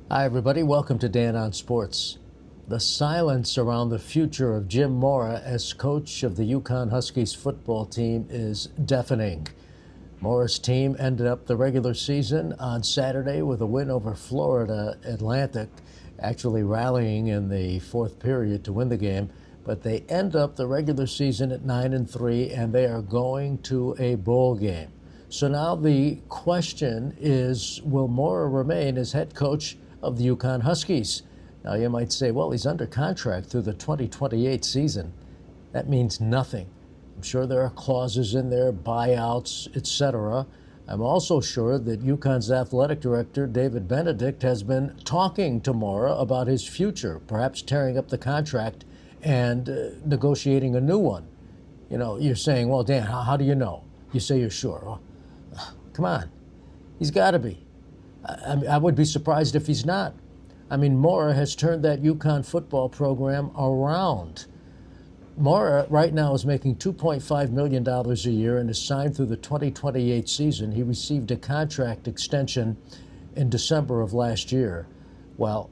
Hi, everybody. Welcome to Dan on Sports. The silence around the future of Jim Mora as coach of the UConn Huskies football team is deafening. Mora's team ended up the regular season on Saturday with a win over Florida Atlantic, actually rallying in the fourth period to win the game. But they end up the regular season at 9-3, and they are going to a bowl game. So now the question is, will Mora remain as head coach of the UConn Huskies? Now you might say, well, he's under contract through the 2028 season. That means nothing. I'm sure there are clauses in there, buyouts, etc. I'm also sure that UConn's athletic director, David Benedict, has been talking to Mora about his future, perhaps tearing up the contract and negotiating a new one. You know, you're saying, well, Dan, how do you know? You say you're sure. Well, come on. He's got to be. I would be surprised if he's not. I mean, Mora has turned that UConn football program around. Mora right now is making $2.5 million a year and is signed through the 2028 season. He received a contract extension in December of last year. Well,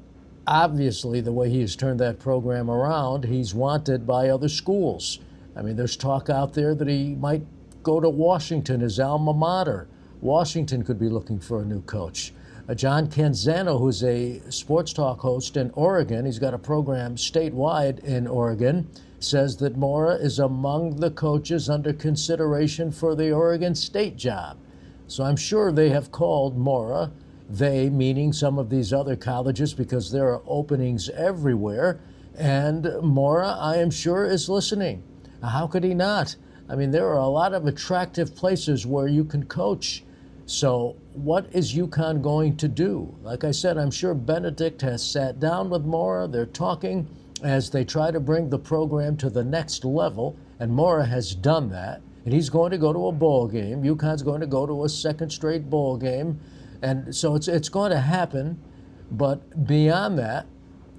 obviously, the way he has turned that program around, he's wanted by other schools. I mean, there's talk out there that he might go to Washington, his alma mater. Washington could be looking for a new coach. John Canzano, who's a sports talk host in Oregon, he's got a program statewide in Oregon, says that Mora is among the coaches under consideration for the Oregon State job. So I'm sure they have called Mora, they meaning some of these other colleges, because there are openings everywhere, and Mora, I am sure, is listening. How could he not? I mean, there are a lot of attractive places where you can coach. So what is UConn going to do? Like I said, I'm sure Benedict has sat down with Mora. They're talking as they try to bring the program to the next level, and Mora has done that. And he's going to go to a bowl game. UConn's going to go to a second straight bowl game. And so it's going to happen. But beyond that,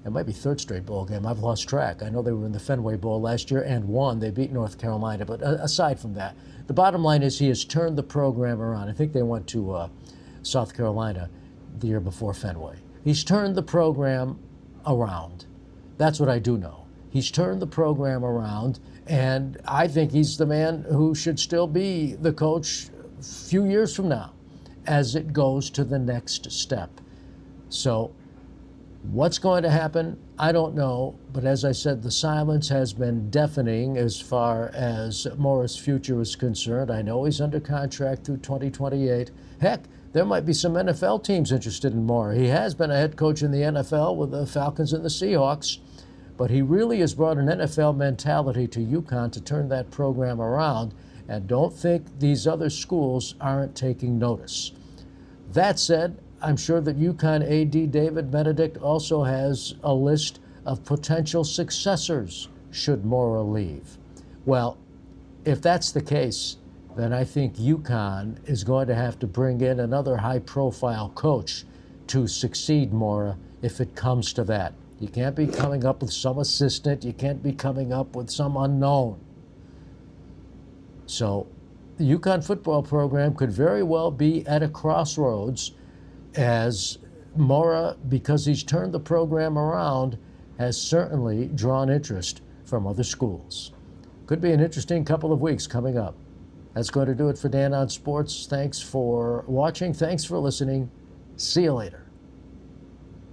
it might be third straight bowl game. I've lost track. I know they were in the Fenway Bowl last year and won. They beat North Carolina. But aside from that, the bottom line is he has turned the program around. I think they went to South Carolina the year before Fenway. He's turned the program around. That's what I do know. He's turned the program around, and I think he's the man who should still be the coach a few years from now as it goes to the next step. So what's going to happen? I don't know. But as I said, the silence has been deafening as far as Mora's future is concerned. I know he's under contract through 2028. Heck, there might be some NFL teams interested in Mora. He has been a head coach in the NFL with the Falcons and the Seahawks. But he really has brought an NFL mentality to UConn to turn that program around. And don't think these other schools aren't taking notice. That said, I'm sure that UConn AD David Benedict also has a list of potential successors should Mora leave. Well, if that's the case, then I think UConn is going to have to bring in another high-profile coach to succeed Mora if it comes to that. You can't be coming up with some assistant. You can't be coming up with some unknown. So the UConn football program could very well be at a crossroads as Mora, because he's turned the program around, has certainly drawn interest from other schools. Could be an interesting couple of weeks coming up. That's going to do it for Dan on Sports. Thanks for watching. Thanks for listening. See you later.